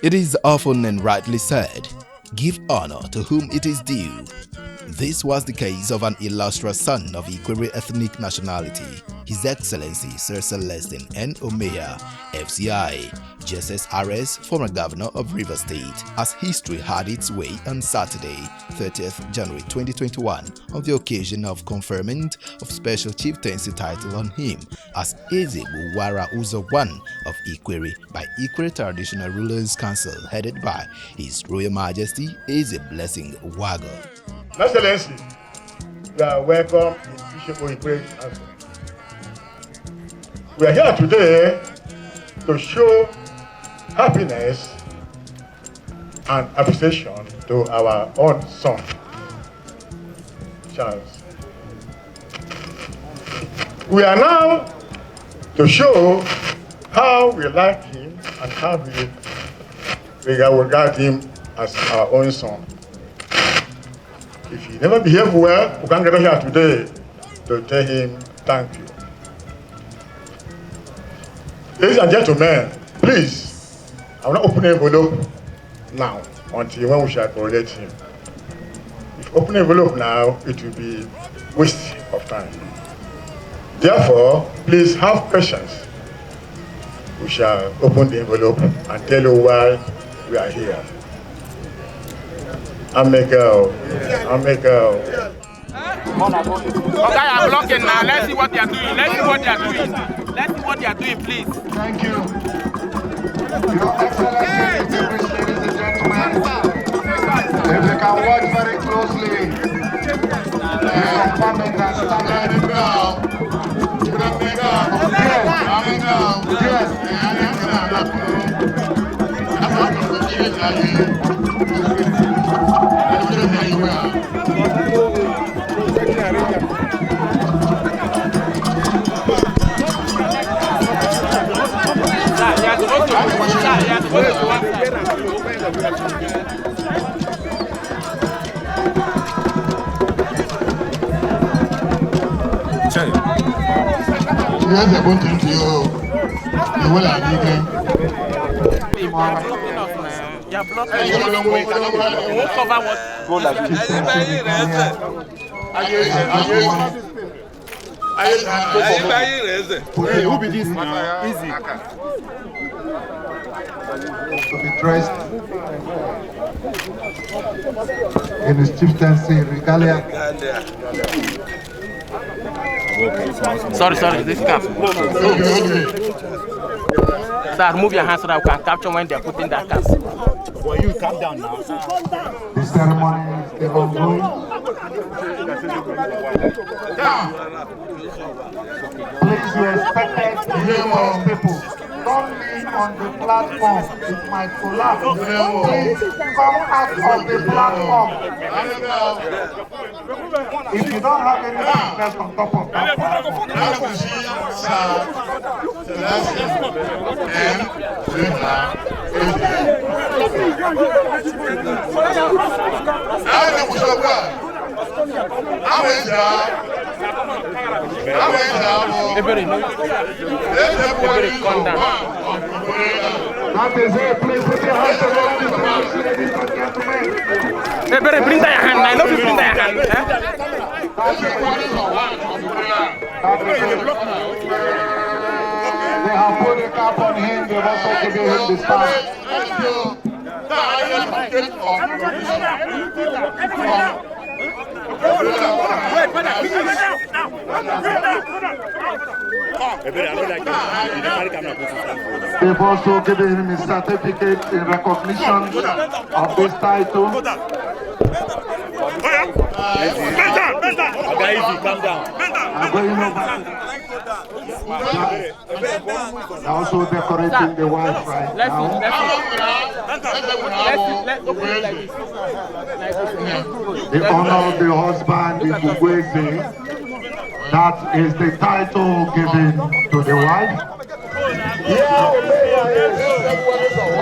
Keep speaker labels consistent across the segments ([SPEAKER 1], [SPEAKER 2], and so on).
[SPEAKER 1] It is often and rightly said, give honor to whom it is due. This was the case of an illustrious son of Ikwerre Ethnic Nationality, His Excellency Sir Celestine N. Omehia, FCI, GSSRS, former governor of Rivers State, as history had its way on Saturday, 30th January 2021, on the occasion of Conferment of Special Chieftaincy title on him as Eze Gbuwara Uzo I of Ikwerre by Ikwerre Traditional Rulers Council, headed by His Royal Majesty Eze Blessing Wagor.
[SPEAKER 2] Excellency, you are welcome to Bishop Ikwerre Council. We are here today to show happiness and appreciation to our own son, Charles. We are now to show how we like him and how we regard him as our own son. If he never behaved well, we can get here today to tell him thank you. Ladies and gentlemen, please, I will not open the envelope now until when we shall correlate him. If we open the envelope now, it will be waste of time. Therefore, please have patience. We shall open the envelope and tell you why we are here. Amego.
[SPEAKER 3] Okay, I'm blocking now. Let's see what they are doing. Let's see what they are doing, please.
[SPEAKER 4] Thank you. Your Excellency, distinguished ladies and gentlemen, if you can watch very closely, the comment has started now. Here's a good thing to you. You will have eaten.
[SPEAKER 3] You're blocking. You won't cover what? Go like this.
[SPEAKER 4] Hey, who be this now? Easy. To be dressed in his chieftaincy regalia.
[SPEAKER 3] Sorry, this cap. Sir, move your hands so that we can capture when they're putting that cap.
[SPEAKER 5] Well, you calm down now.
[SPEAKER 4] The ceremony is still ongoing. Please, you expected to hear more people. Don't leave on the platform. It might collapse. Please come out of the platform. If you don't have any sickness on top of that platform.
[SPEAKER 2] Now we see Sir Celestine
[SPEAKER 4] That is it. Please put your hands around this, ladies and gentlemen.
[SPEAKER 3] Bring that hand. I know you bring that hand.
[SPEAKER 4] They have put a cap on him. They've also given him the star. They've also given him a certificate in recognition of this title.
[SPEAKER 5] Calm down.
[SPEAKER 4] I'm going over. They're also decorating the wife right now. The honor of the husband is Ugweze. That is the title given to the wife. Yeah,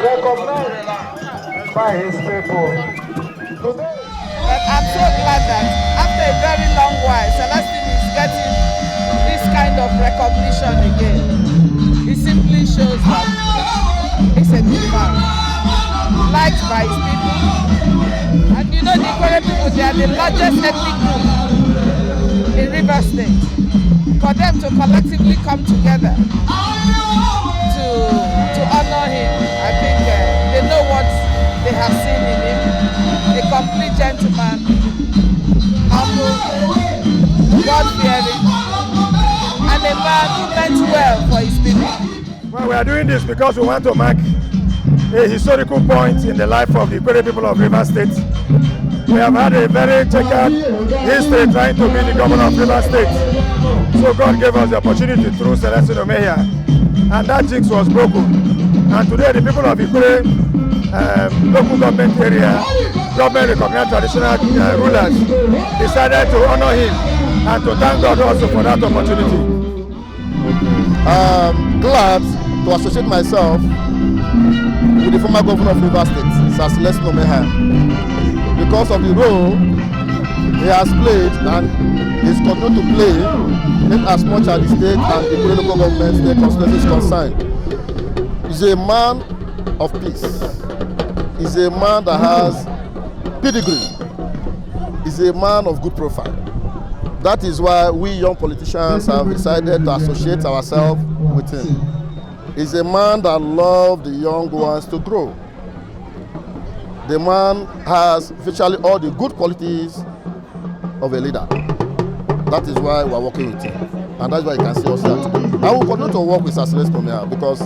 [SPEAKER 4] recognized by his people.
[SPEAKER 6] I'm so glad that after a very long while, Celestine is getting this kind of recognition again. It simply shows that he's a good man. by his people. And you know the Ikwerre people, they are the largest ethnic group in Rivers State. For them to collectively come together to honor him, I think they know what they have seen in him. A complete gentleman, humble, God-fearing, and a man who meant well for his people.
[SPEAKER 7] Well, we are doing this because we want to mark a historical point in the life of the Ikwerre people of Rivers State. We have had a very checkered history trying to be the governor of Rivers State. So God gave us the opportunity through Celestine Omehia, and that jinx was broken. And today the people of Ikwerre Local Government Area, government recognized traditional rulers, decided to honor him and to thank God also for that opportunity.
[SPEAKER 8] Glad to associate myself with the former governor of Rivers State, Sir Celestine Omehia, because of the role he has played and is continuing to play in as much as the state and the Ikwerre Local Government State constituency is concerned. He's a man of peace. He's a man that has pedigree. He's a man of good profile. That is why we young politicians have decided to associate ourselves with him. He's a man that loves the young ones to grow. The man has virtually all the good qualities of a leader. That is why we are working with him. And that's why you can see us here today. I will continue to work with Sir Celestine Omehia because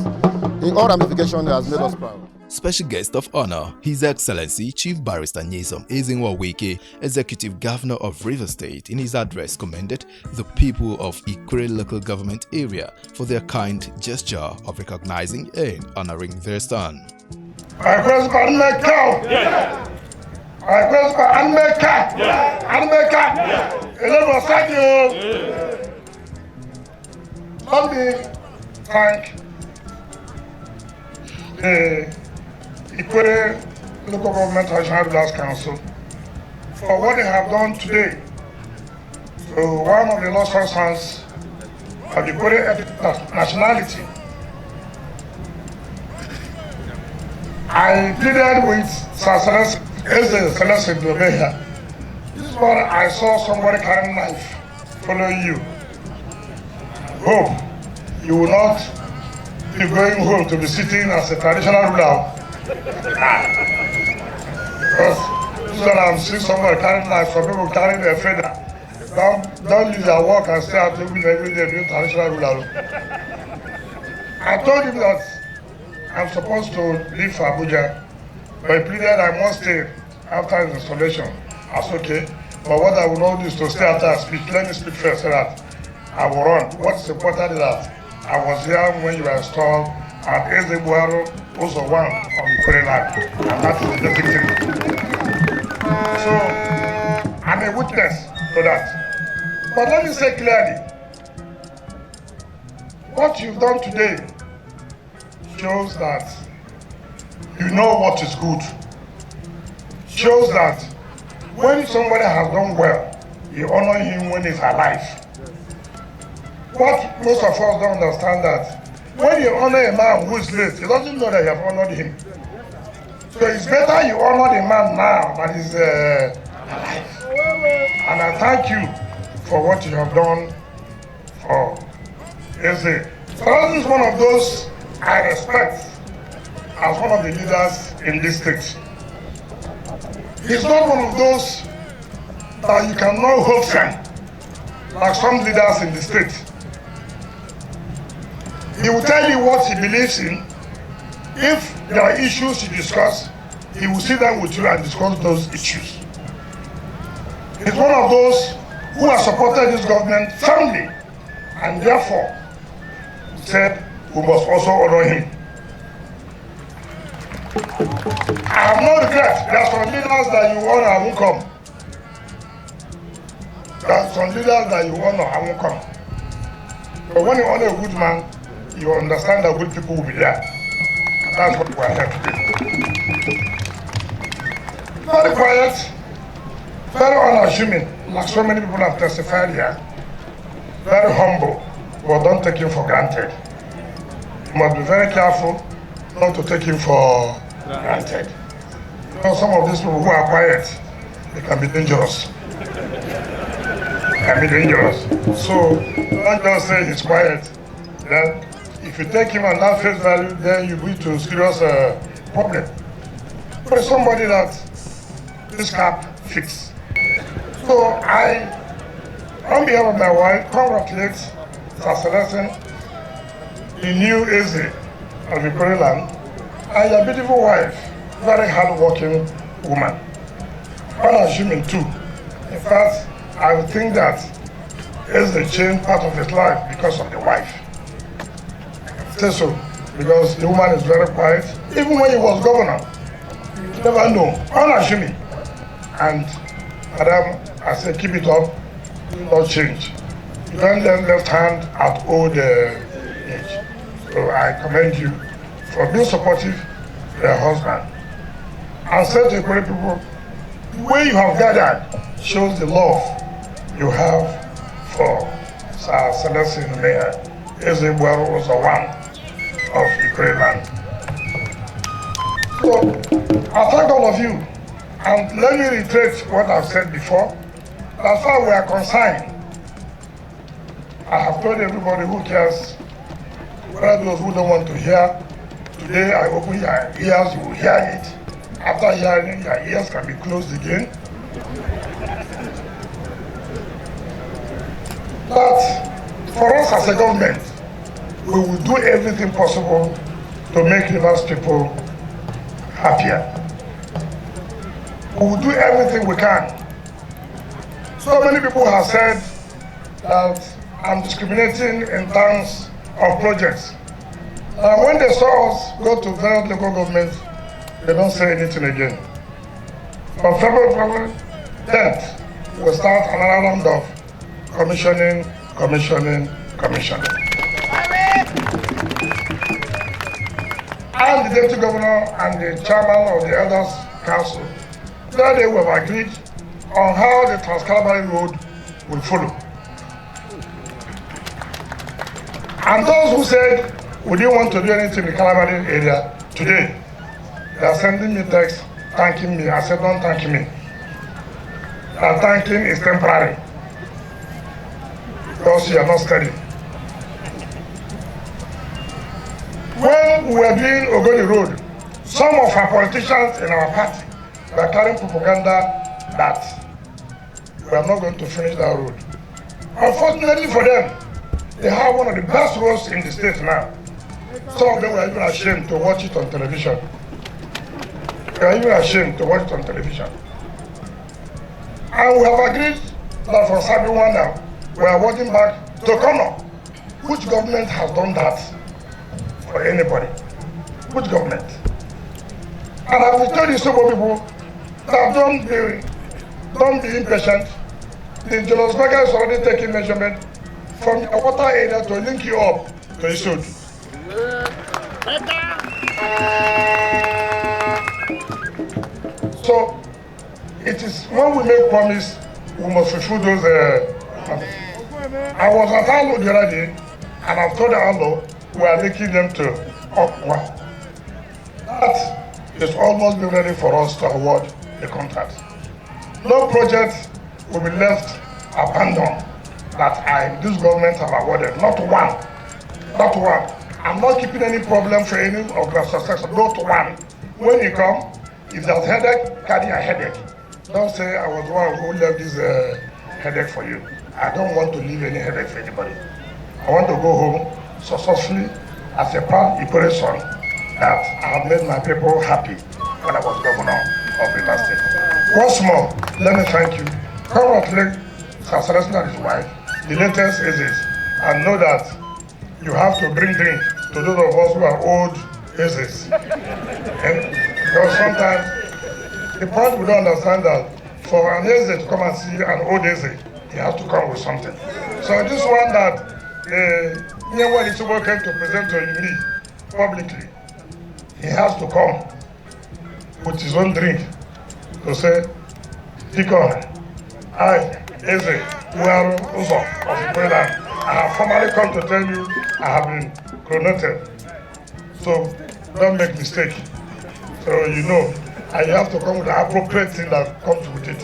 [SPEAKER 8] in all ramifications he has made us proud.
[SPEAKER 1] Special guest of honor, His Excellency Chief Barrister Nyesom Ezenwo Wike, Executive Governor of Rivers State, in his address commended the people of Ikwerre Local Government Area for their kind gesture of recognizing and honoring their son.
[SPEAKER 2] Let me thank the Ikwerre Local Government Traditional Rulers Council for what they have done today to one of the illustrious sons of the Ikwerre Ethnic Nationality. I pleaded with Sir Celestine Omehia. This is what I saw somebody carrying a knife following you. Hope you will not be going home to be sitting as a traditional ruler. Because this is what I'm seeing somebody carrying a knife, some people carrying a feather. Don't use your work and stay at home every day being traditional ruler. I told him that I'm supposed to leave for Abuja, but he pleaded I must stay after his installation. That's okay. But what I will not do is to stay after I speak. Let me speak first so that I will run. What's important is that I was here when you were installed at Eze Gbuwara Uzo one of Ikwerre land, and that is the thing. So I'm a witness to that. But let me say clearly, what you've done today shows that you know what is good. Shows that when somebody has done well, you honor him when he's alive. What most of us don't understand that when you honor a man who is late, he doesn't know that you have honored him. So it's better you honor the man now that is alive. And I thank you for what you have done for Eze. Celestine is one of those I respect as one of the leaders in this state. He's not one of those that you cannot hold firm, like some leaders in the state. He will tell you what he believes in. If there are issues to discuss, he will sit down with you and discuss those issues. He's one of those who has supported this government firmly, and therefore said we must also honor him. I have no regret. There are some leaders that you honor and won't come. There are some leaders that you honor and won't come. But when you honor a good man, you understand that good people will be there. And that's what we are here to do. Very quiet, very unassuming, like so many people have testified here. Very humble, but don't take him for granted. You must be very careful not to take him for granted. Because some of these people who are quiet, they can be dangerous. So don't just say he's quiet. Then if you take him on that face value, then you lead to a serious problem. But somebody that this cap fits. So I, on behalf of my wife, congratulate Sir Celestine, the new Eze of Ikwerre land, and your beautiful wife, very hard-working woman. Unassuming too. In fact, I would think that Eze changed part of his life because of the wife. Say so, because the woman is very quiet. Even when he was governor, you never know. Unassuming. And Madam, I say keep it up, do not change. You don't let left hand at old age. So I commend you for being supportive to your husband. And say to Ikwerre people, the way you have gathered shows the love you have for Sir Celestine Omehia, Eze Gbuwara Uzo of Ikwerre land. So I thank all of you, and let me reiterate what I've said before. As far as we are concerned, I have told everybody who cares, whether those who don't want to hear, today I open your ears, you will hear it. After hearing, your ears can be closed again. But for us as a government, we will do everything possible to make Rivers people happier. We will do everything we can. So many people have said that I'm discriminating in terms of projects. When they saw us go to various local governments, they don't say anything again. From February 10th, we'll start another round of commissioning. And the Deputy Governor and the Chairman of the Elders Council, that day we have agreed on how the Trans-Calabari Road will follow. And those who said we didn't want to do anything in the Calabari area, today, they are sending me texts thanking me. I said, don't thank me. Thanking is temporary, because you are not steady. When we were doing Ogoni Road, some of our politicians in our party were carrying propaganda that we are not going to finish that road. Unfortunately for them, they have one of the best roads in the state now. Some of them were even ashamed to watch it on television. They are even ashamed to watch it on television. And we have agreed that from Sabi-1 now, we are working back to Kono. Which government has done that for anybody? Which government? And I will tell you some people that don't be impatient. The Julius Berger is already taking measurement from the water area to link you up to Isod. So it is when we make promise, we must fulfill those I was at Alo the other day, and I told Alo we are linking them to Opara. That is almost ready for us to award the contract. No project will be left abandoned that this government have awarded. Not one. Not one. I'm not keeping any problem for any of the success. Not one. When you come, if there's headache, carry a headache. Don't say I was the one who left this headache for you. I don't want to leave any headache for anybody. I want to go home successfully as a proud Ikwerre son that I have made my people happy when I was governor of Rivers State. Once more, let me thank you. Congratulate Sir Celestine and his wife, the latest Ezes, and know that you have to bring drink to those of us who are old Ezes. Because sometimes the point we don't understand that for an Eze to come and see an old Eze, he has to come with something. So this one that Nyesom Ezenwo came to present to me publicly, he has to come with his own drink to say, Tikon, I, Eze Gbuwara Uzo of Ikwerre, I have formally come to tell you I have been coronated. So don't make mistake. So you know, and you have to come with the appropriate thing that comes with it.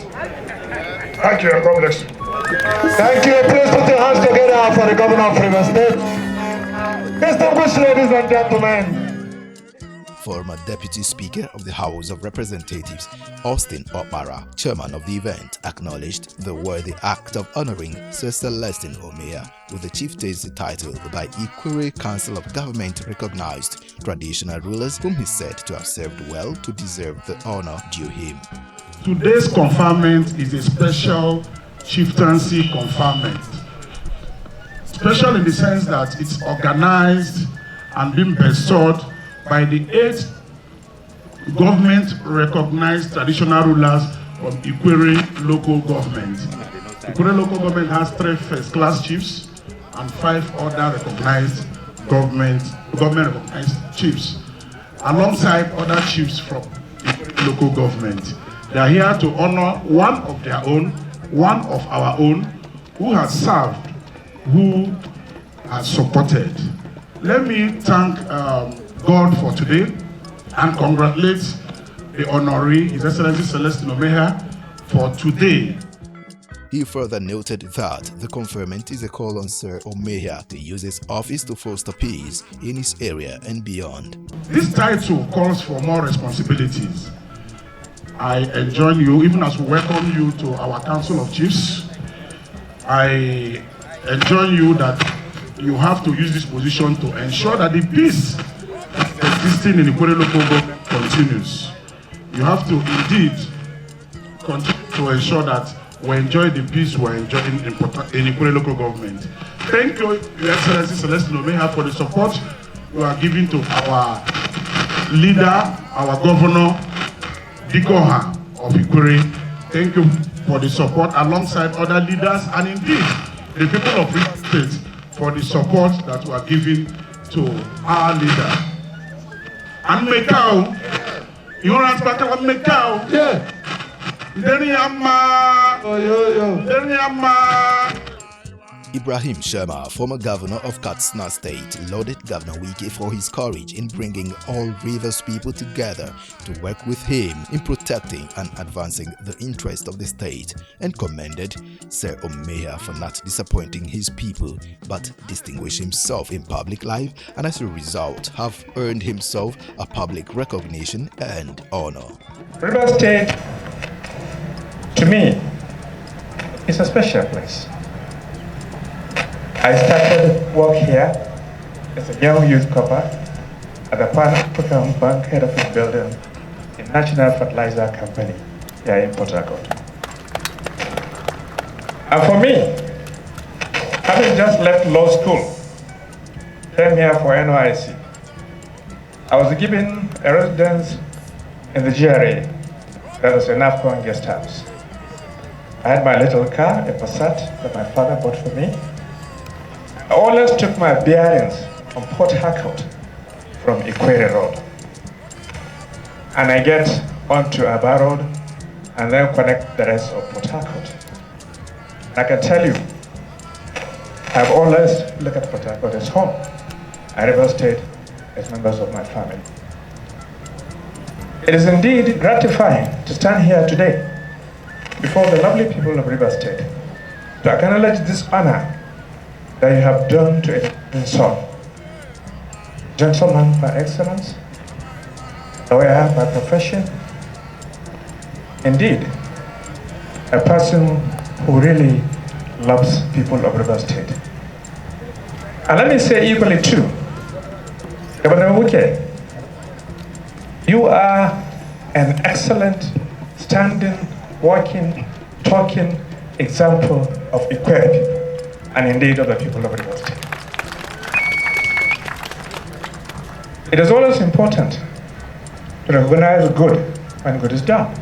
[SPEAKER 2] Thank you, and God bless you.
[SPEAKER 4] Thank you. Please put your hands together for the Governor of Rivers State. Distinguished ladies and gentlemen.
[SPEAKER 1] Former Deputy Speaker of the House of Representatives, Austin Opara, chairman of the event, acknowledged the worthy act of honoring Sir Celestine Omehia with the chieftaincy title by Ikwerre Council of Government recognized traditional rulers whom he said to have served well to deserve the honor due him.
[SPEAKER 9] Today's conferment is a special chieftaincy conferment. Special in the sense that it's organized and being bestowed by the 8 government-recognized traditional rulers from Ikwerre Local Government. Ikwerre Local Government has 3 first-class chiefs and 5 other recognized government-recognized chiefs, alongside other chiefs from Ikwerre Local Government. They are here to honor one of their own, one of our own, who has served, who has supported. Let me thank God for today and congratulate the honoree, His Excellency Celestine Omehia, for today.
[SPEAKER 1] He further noted that the conferment is a call on Sir Omehia to use his office to foster peace in his area and beyond.
[SPEAKER 9] This title calls for more responsibilities. I enjoin you, even as we welcome you to our Council of Chiefs, I enjoin you that you have to use this position to ensure that the peace existing in the Ikwerre Local Government continues. You have to indeed continue to ensure that we enjoy the peace we're enjoying in Ikwerre Local Government. Thank you, Your Excellency Celestine Omehia, for the support you are giving to our leader, our governor, Dikoha of Ikwerre. Thank you for the support alongside other leaders and indeed the people of Rivers State for the support that we are giving to our leader. And Mekau, you want to speak about Mekau? Yeah.
[SPEAKER 1] Ibrahim Sharma, former governor of Katsina State, lauded Governor Wike for his courage in bringing all Rivers people together to work with him in protecting and advancing the interest of the state, and commended Sir Omehia for not disappointing his people but distinguished himself in public life, and as a result have earned himself a public recognition and honor.
[SPEAKER 10] Rivers State, to me, is a special place. I started work here as a young youth corper at the Pan-African Bank head office building in National Fertilizer Company here in Port Harcourt. And for me, having just left law school, came here for NYC, I was given a residence in the GRA, that was an AFCON guest house. I had my little car, a Passat, that my father bought for me. I always took my bearings from Port Harcourt from Ikwerre Road. And I get onto Barr Road and then connect the rest of Port Harcourt. I can tell you, I've always looked at Port Harcourt as home. I Rivers State as members of my family. It is indeed gratifying to stand here today before the lovely people of Rivers State to acknowledge this honor that you have done to a son. Gentleman by excellence, lawyer by profession, indeed, a person who really loves people of Rivers State. And let me say equally too, Governor Wike, you are an excellent, standing, walking, talking example of Ikwerre people, and indeed of the people of Rivers State. It is always important to recognize good when good is done.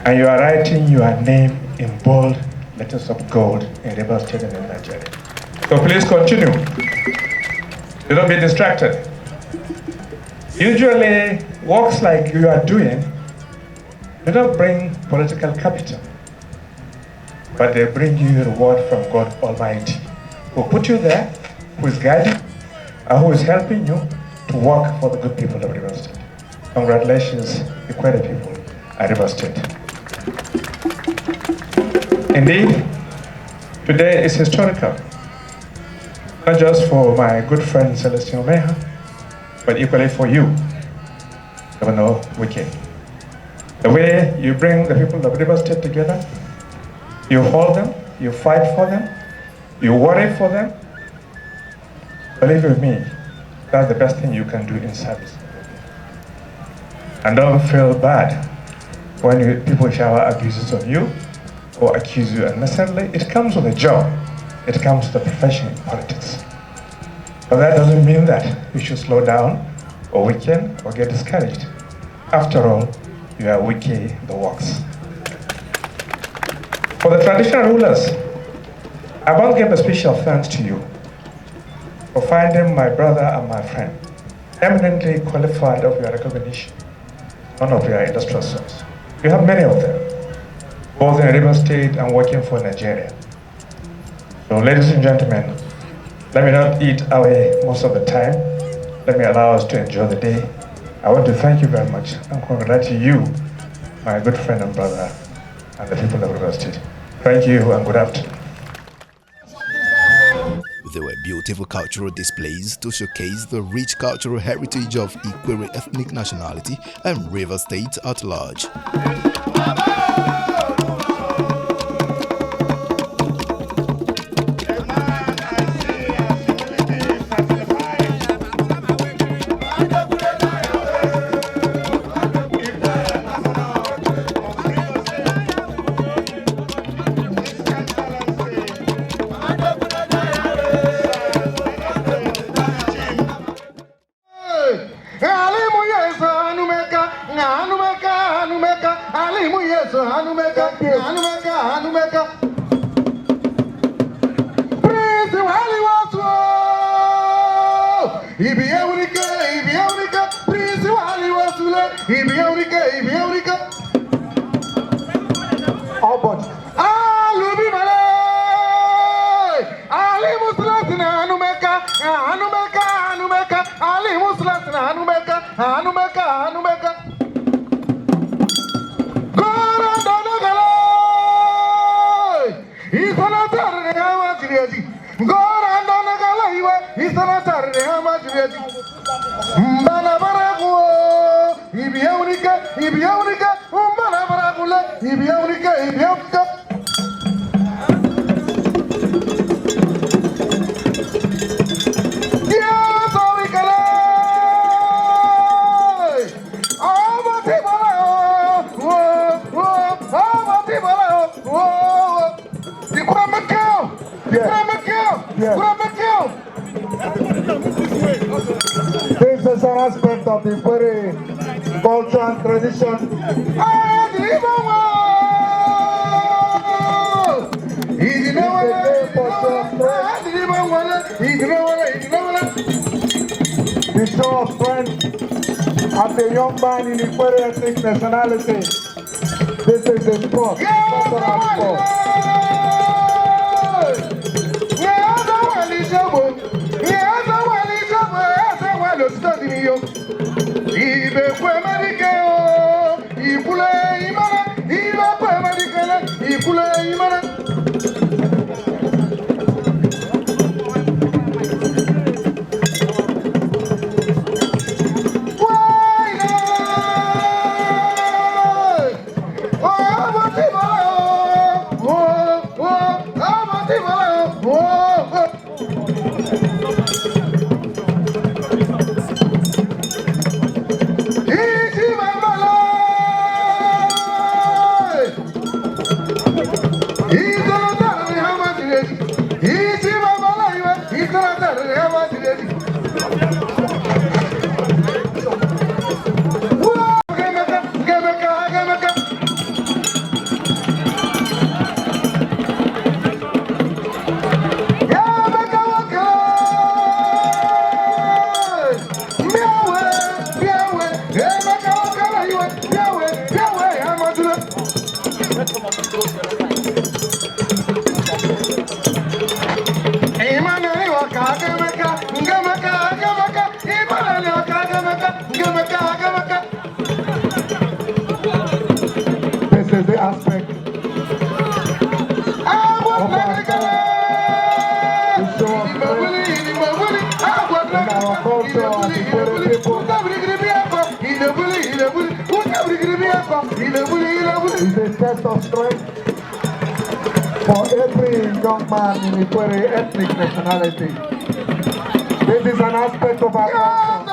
[SPEAKER 10] And you are writing your name in bold letters of gold in Rivers State and in Nigeria. So please continue. Do not be distracted. Usually, works like you are doing do not bring political capital, but they bring you reward from God Almighty, who put you there, who is guiding, and who is helping you to work for the good people of Rivers State. Congratulations, Ikwerre people at River State. Indeed, today is historical, not just for my good friend Celestine Omehia, but equally for you, Governor Wike. The way you bring the people of River State together, you hold them, you fight for them, you worry for them. Believe you me, that's the best thing you can do in service. And don't feel bad when people shower abuses on you or accuse you unnecessarily. It comes with a job. It comes with the profession in politics. But that doesn't mean that you should slow down or weaken or get discouraged. After all, you are Wike the works. For the traditional rulers, I want to give a special thanks to you for finding my brother and my friend eminently qualified of your recognition, one of your industrial sons. You have many of them, both in River State and working for Nigeria. So ladies and gentlemen, let me not eat away most of the time. Let me allow us to enjoy the day. I want to thank you very much and congratulate you, my good friend and brother, and the people of River State. Thank you and good afternoon.
[SPEAKER 1] There were beautiful cultural displays to showcase the rich cultural heritage of Ikwerre Ethnic Nationality and River State at large.
[SPEAKER 4] This is an aspect of the Ikwerre culture and tradition. The show of strength of the young man in Ikwerre Ethnic Nationality. This is the sport. aspect of our to show us in our culture as Ikwerre people. It's a test of strength for every young man in Ikwerre ethnic nationality. This is an aspect of our culture.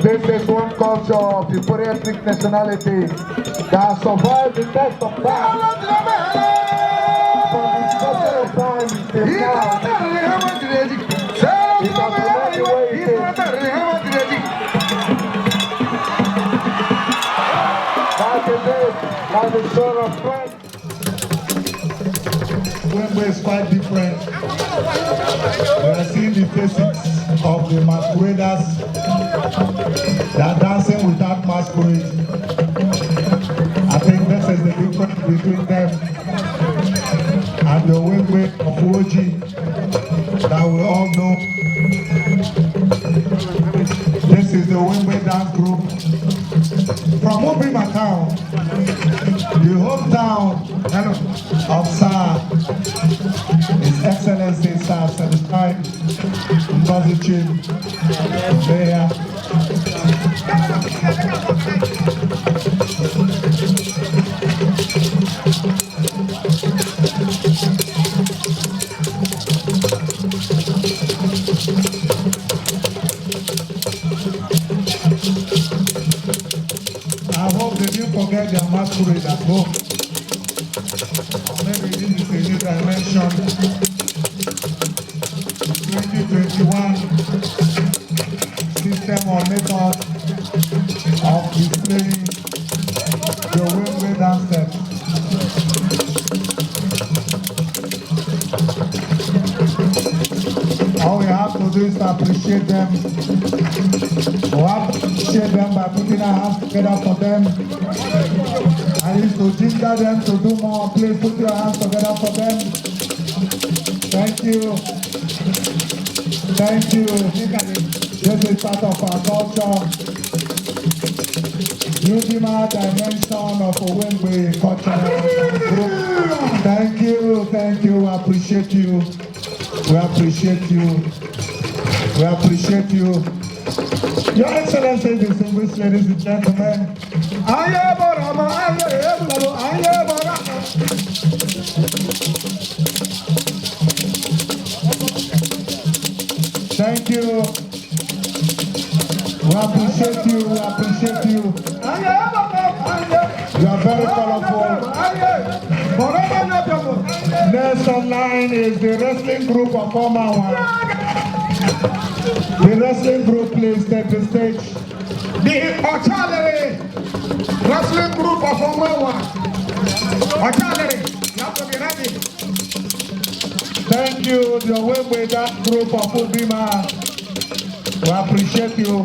[SPEAKER 4] This is one culture of the Ikwerre ethnic nationality that has survived the test of time. From the structure of time till now, it has remained the way it is. Like it is, like the son of Christ.
[SPEAKER 11] Wembe is quite different. We are seeing the faces of the masqueraders. They are dancing without masquerade. I think this is the difference between them and the Wembe of Oji that we all know. This is the Wembe dance group from Opara town, the hometown of Sir, His Excellency Sir Celestine NGOZI-CHIM Omehia. I hope they didn't forget their masquerade at home. Maybe this is a new dimension. 2021 system or method of displaying the Wembe dance step. All we have to do is to appreciate them. We have to appreciate them by putting our hands together for them. And it's to ginger them to do more. Please put your hands together for them. Thank you. Thank you. This is part of our culture. Ultimate dimension of a Wembe cultural group. Thank you. Thank you. We appreciate you. We appreciate you. We appreciate you. Your Excellency, distinguished ladies and gentlemen. Thank you. We appreciate you. We appreciate you. You are very colorful. Nyesom Line is the wrestling group of Opara. The wrestling group, please take the stage.
[SPEAKER 4] The artillery wrestling group of Opara. Artillery, you have to be ready.
[SPEAKER 11] Thank you, the Wembe dance group of Opara. We appreciate you.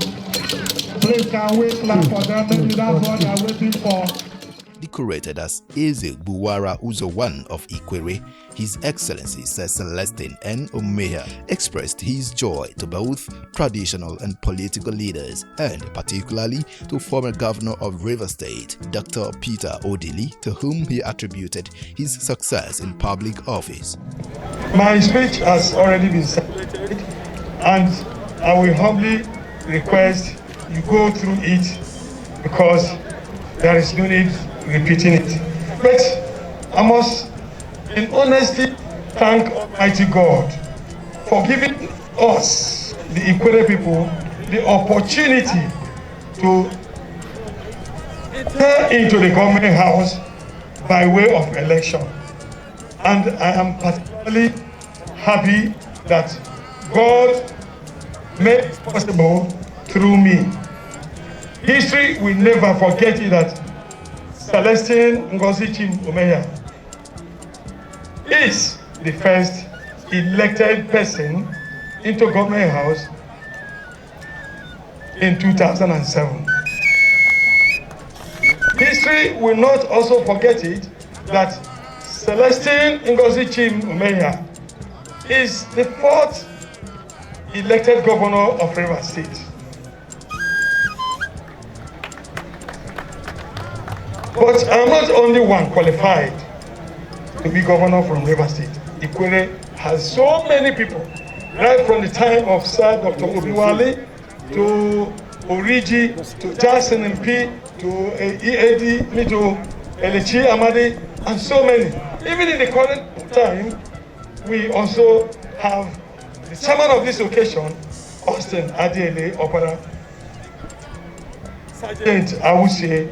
[SPEAKER 11] Please can we clap for them? Maybe that's what they are waiting for.
[SPEAKER 1] Decorated as Eze Gbuwara Uzo I of Ikwerre, His Excellency Sir Celestine N Omehia expressed his joy to both traditional and political leaders, and particularly to former Governor of Rivers State, Dr. Peter Odili, to whom he attributed his success in public office.
[SPEAKER 10] My speech has already been said, and I will humbly request you go through it because there is no need repeating it. But I must, in honesty, thank Almighty God for giving us, the Ikwerre people, the opportunity to enter into the government house by way of election. And I am particularly happy that God made it possible through me. History will never forget it that Celestine NGOZI-CHIM Omehia is the first elected person into government house in 2007. History will not also forget it that Celestine NGOZI-CHIM Omehia is the fourth elected governor of Rivers State. But I'm not the only one qualified to be governor from Rivers State. Ikwerre has so many people, right from the time of Sir Dr. Obiwale to Origi, to Jackson MP, to EAD, to Elechi Amadi, and so many. Even in the current time, we also have the chairman of this occasion, Austin Adele Opara, Sergeant Awuse,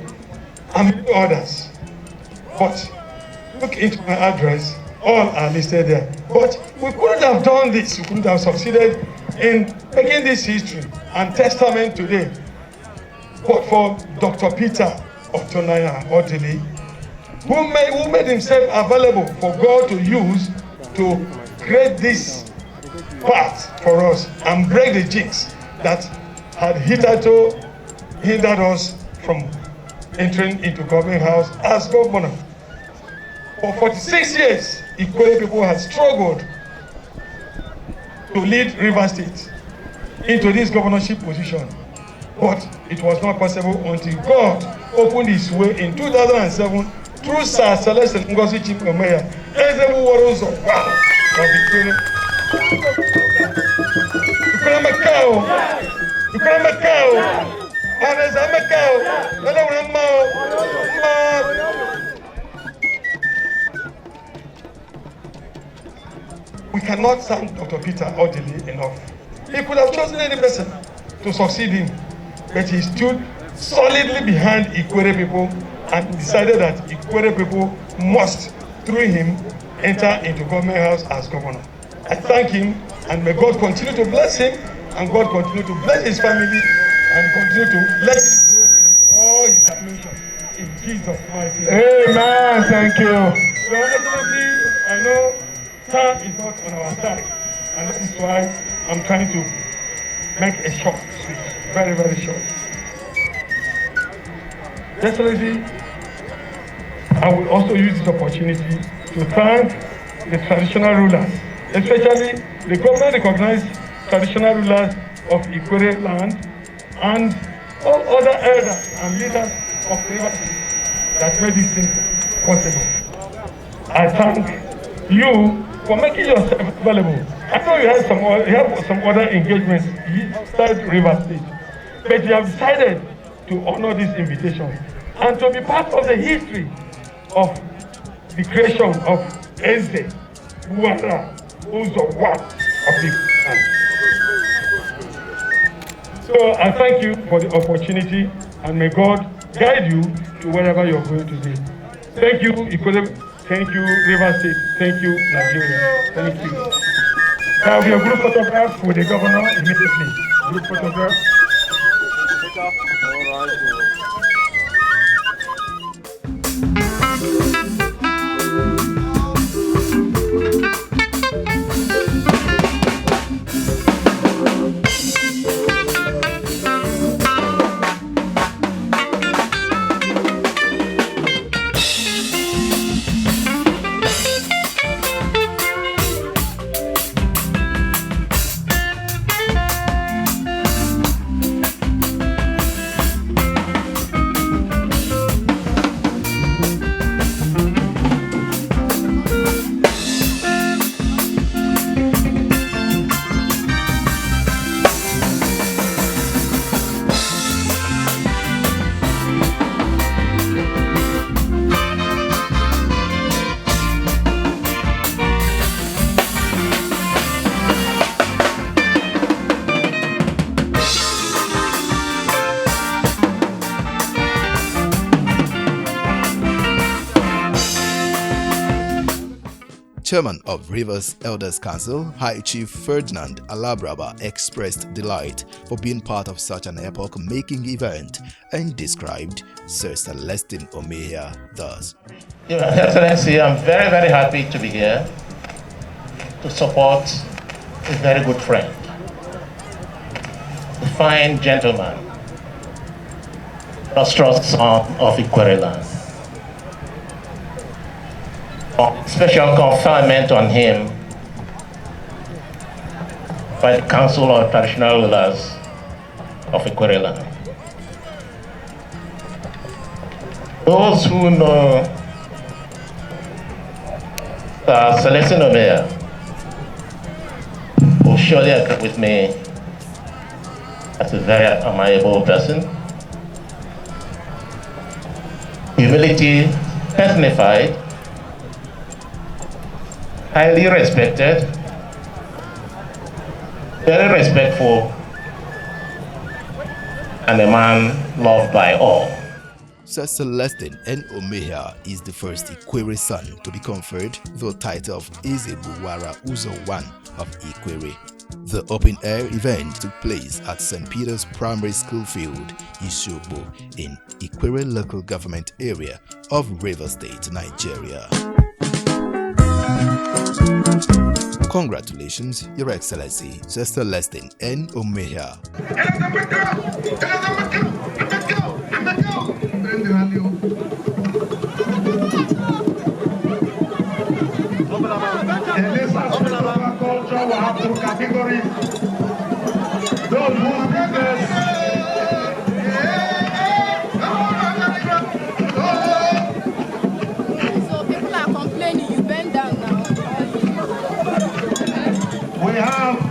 [SPEAKER 10] and many others. But look into my address, all are listed there. But we couldn't have done this, we couldn't have succeeded in making this history and testament today. But for Dr. Peter Otonaya Odili, who made himself available for God to use to create this path for us and break the jinx that had hitherto hindered us from entering into government house as governor. For 46 years, Ikwerre people have struggled to lead Rivers State into this governorship position. But it was not possible until God opened his way in 2007 through Sir Celestine NGOZI-CHIM Omehia, Eze Gbuwara Uzo of Ikwerre. Ikwerre Macau, Ikwerre Macau, and Eze Macau, we cannot thank Dr. Peter Odili enough. He could have chosen any person to succeed him, but he stood solidly behind Ikwerre people and decided that Ikwerre people must, through him, enter into government house as governor. I thank him, and may God continue to bless him, and God continue to bless his family, and continue to let him grow in all his dimensions. In Jesus' mighty name.
[SPEAKER 2] Amen. Thank you.
[SPEAKER 10] Your Excellency, I know time is not on our side, and that is why I'm trying to make a short speech, very, very short. Excellency, I will also use this opportunity to thank the traditional rulers, especially the government-recognized traditional rulers of Ikwerre land and all other elders and leaders of Rivers that made this thing possible. I thank you for making yourself available. I know you have some other engagements outside Rivers State, but you have decided to honor this invitation and to be part of the history of the creation of Eze Gbuwara Uzo of the land. So I thank you for the opportunity, and may God guide you to wherever you're going to be. Thank you, Ikwerre. Thank you, Rivers State. Thank you, Nigeria. Thank you. There will be a group photograph with the governor immediately. Group photograph.
[SPEAKER 1] Chairman of Rivers Elders Council, High Chief Ferdinand Alabraba, expressed delight for being part of such an epoch-making event and described Sir Celestine Omehia thus.
[SPEAKER 12] Your Excellency, I'm very, very happy to be here to support a very good friend, a fine gentleman, illustrious son of Ikwerre land. Special conferment on him by the Council of Traditional Rulers of Ikwerre Land. Those who know Sir Celestine Omehia will surely agree with me as a very admirable person. Humility personified, highly respected, very respectful, and a man loved by all.
[SPEAKER 1] Sir Celestine N. Omehia is the first Ikwerre son to be conferred the title of Eze Gbuwara Uzo I of Ikwerre. The open-air event took place at St. Peter's Primary School Field, Ishogbo, in Ikwerre Local Government Area of Rivers State, Nigeria. Congratulations, Your Excellency, Sir Celestine N. Omehia.
[SPEAKER 11] In this culture, we have two categories. Those whose business
[SPEAKER 13] so people are complaining, you bend down now.
[SPEAKER 11] we have